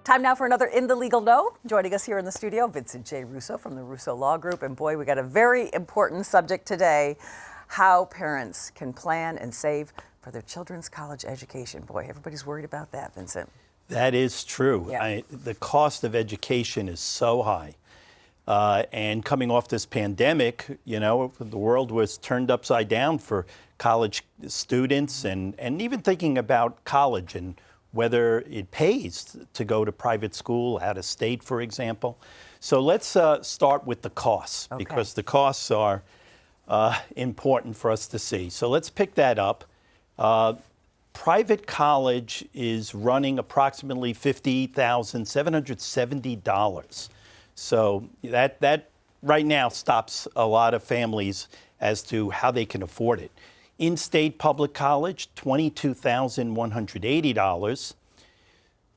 Time now for another In the Legal Know. Joining us here in the studio, Vincent J. Russo from the Russo Law Group. And boy, we got a very important subject today, how parents can plan and save for their children's college education. Boy, everybody's worried about that, Vincent. That is true. Yeah. The cost of education is so high. And coming off this pandemic, you know, the world was turned upside down for college students and even thinking about college and whether it pays to go to private school, out of state, for example. So let's start with the costs, because the costs are important for us to see. So let's pick that up. Private college is running approximately $50,770. So that right now stops a lot of families as to how they can afford it. In-state public college, $22,180.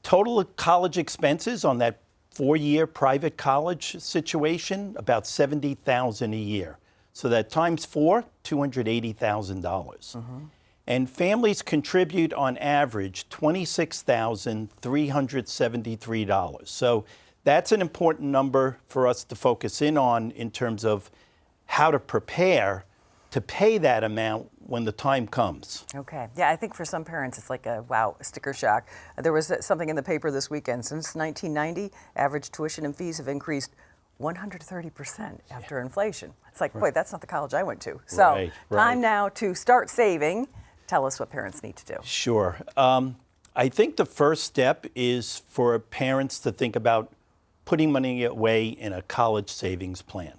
Total college expenses on that 4-year private college situation, about $70,000 a year. So that times 4, $280,000. And families contribute on average $26,373. So that's an important number for us to focus in on in terms of how to prepare to pay that amount when the time comes. Okay. Yeah, I think for some parents it's like a wow, sticker shock. There was something in the paper this weekend. Since 1990, average tuition and fees have increased 130% after inflation. It's like, boy, that's not the college I went to. So time now to start saving. Tell us what parents need to do. Sure. I think the first step is for parents to think about putting money away in a college savings plan.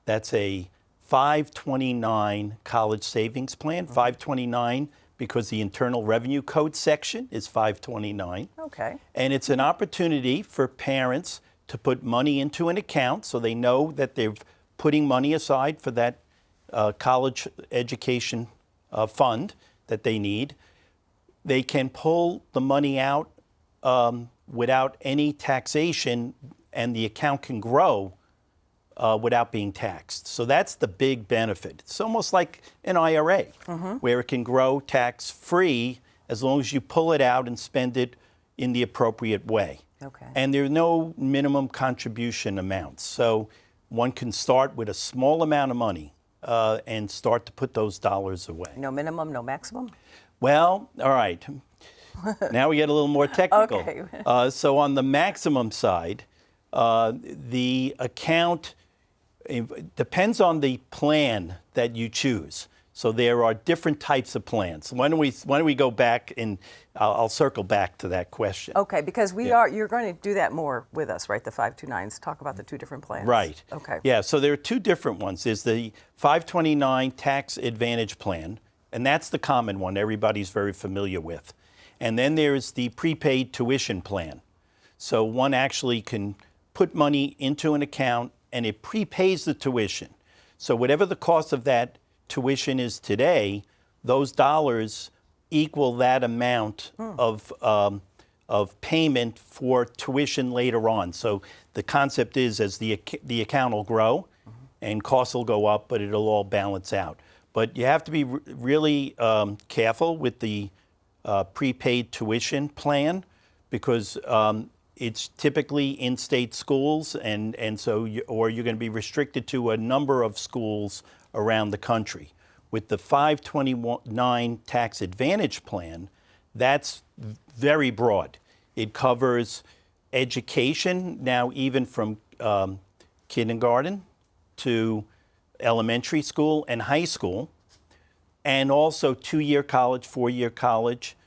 That's a 529 college savings plan. 529 because the Internal Revenue Code section is 529. Okay. And it's an opportunity for parents to put money into an account so they know that they're putting money aside for that college education fund that they need. They can pull the money out without any taxation, and the account can grow without being taxed. So that's the big benefit. It's almost like an IRA, where it can grow tax-free as long as you pull it out and spend it in the appropriate way. Okay. And there are no minimum contribution amounts. So one can start with a small amount of money and start to put those dollars away. No minimum, no maximum? Well, all right. Now we get a little more technical. Okay. So on the maximum side, the account depends on the plan that you choose. So there are different types of plans. Why don't we go back and I'll circle back to that question. Okay, because you're going to do that more with us, right? The 529s. Talk about the two different plans. Right. Okay. Yeah, so there are two different ones. There's the 529 Tax Advantage Plan, and that's the common one everybody's very familiar with. And then there's the prepaid tuition plan. So one actually can put money into an account and it prepays the tuition. So whatever the cost of that tuition is today, those dollars equal that amount of payment for tuition later on. So the concept is as the account will grow and costs will go up, but it'll all balance out. But you have to be really careful with the prepaid tuition plan because it's typically in-state schools, and so you're going to be restricted to a number of schools around the country. With the 529 Tax Advantage Plan, that's very broad. It covers education, now even from kindergarten to elementary school and high school, and also 2-year college, 4-year college,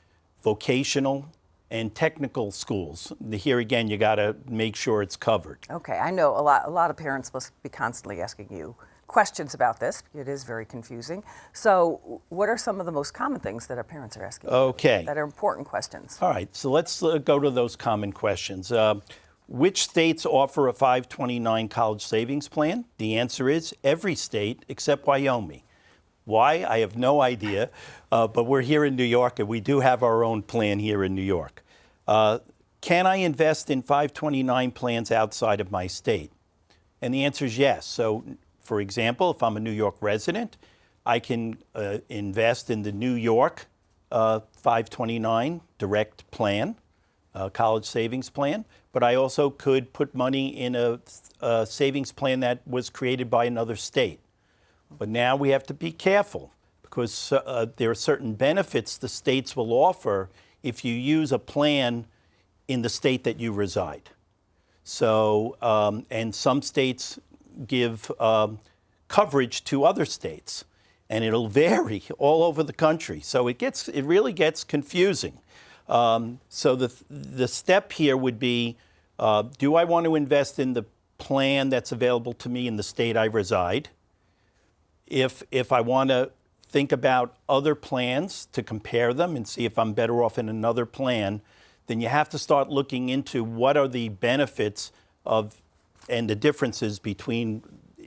vocational, and technical schools. Here again, you got to make sure it's covered. Okay, I know a lot of parents must be constantly asking you questions about this. It is very confusing. So what are some of the most common things that our parents are asking you that are important questions? All right, so let's go to those common questions. Which states offer a 529 college savings plan? The answer is every state except Wyoming. Why? I have no idea, but we're here in New York and we do have our own plan here in New York. Can I invest in 529 plans outside of my state? And the answer is yes. So, for example, if I'm a New York resident, I can invest in the New York 529 direct plan. college savings plan, but I also could put money in a savings plan that was created by another state. But now we have to be careful because there are certain benefits the states will offer if you use a plan in the state that you reside. So, and some states give coverage to other states, and it'll vary all over the country. So it really gets confusing. So the step here would be, do I want to invest in the plan that's available to me in the state I reside? If I want to think about other plans to compare them and see if I'm better off in another plan, then you have to start looking into what are the benefits of and the differences between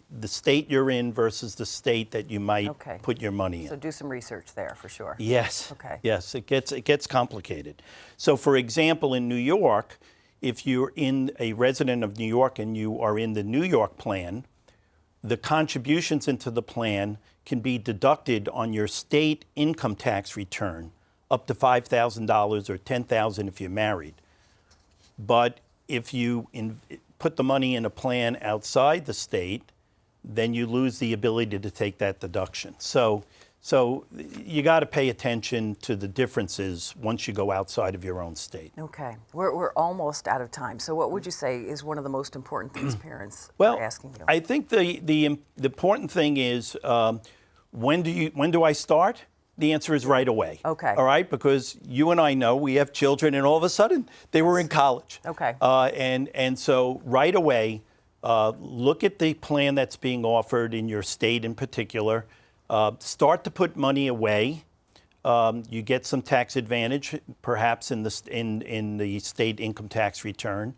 the state you're in versus the state that you might put your money in. So do some research there for sure. Yes. Okay. Yes, it gets complicated. So for example, in New York, if you're a resident of New York and you are in the New York plan, the contributions into the plan can be deducted on your state income tax return up to $5,000 or $10,000 if you're married. But if you put the money in a plan outside the state, then you lose the ability to take that deduction. So you got to pay attention to the differences once you go outside of your own state. Okay. We're almost out of time. So what would you say is one of the most important things parents Well, are asking you? I think the important thing is when do I start? The answer is right away. Okay. All right, because you and I know we have children, and all of a sudden they were in college. Okay. And so right away, look at the plan that's being offered in your state in particular. Start to put money away. You get some tax advantage, perhaps in the state income tax return.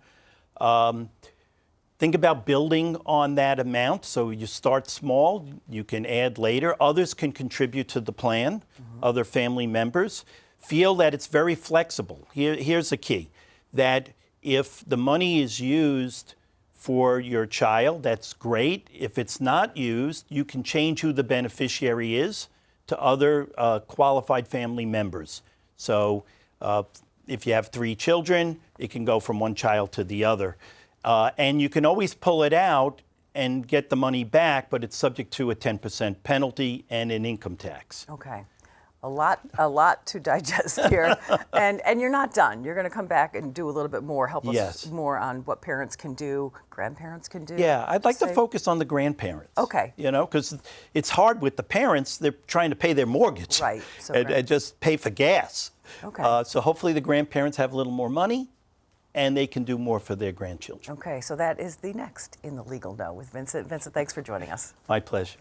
Think about building on that amount. So you start small, you can add later. Others can contribute to the plan, other family members. Feel that it's very flexible. Here's the key, that if the money is used for your child, that's great. If it's not used, you can change who the beneficiary is to other qualified family members. So if you have 3 children, it can go from one child to the other. And you can always pull it out and get the money back, but it's subject to a 10% penalty and an income tax. Okay. A lot to digest here. and you're not done. You're going to come back and do a little bit more, help us more on what parents can do, grandparents can do. Yeah, I'd like to focus on the grandparents. Okay. You know, because it's hard with the parents. They're trying to pay their mortgage. Right. So and just pay for gas. Okay. So hopefully the grandparents have a little more money and they can do more for their grandchildren. Okay, so that is the next in the Legal Know with Vincent. Vincent, thanks for joining us. My pleasure.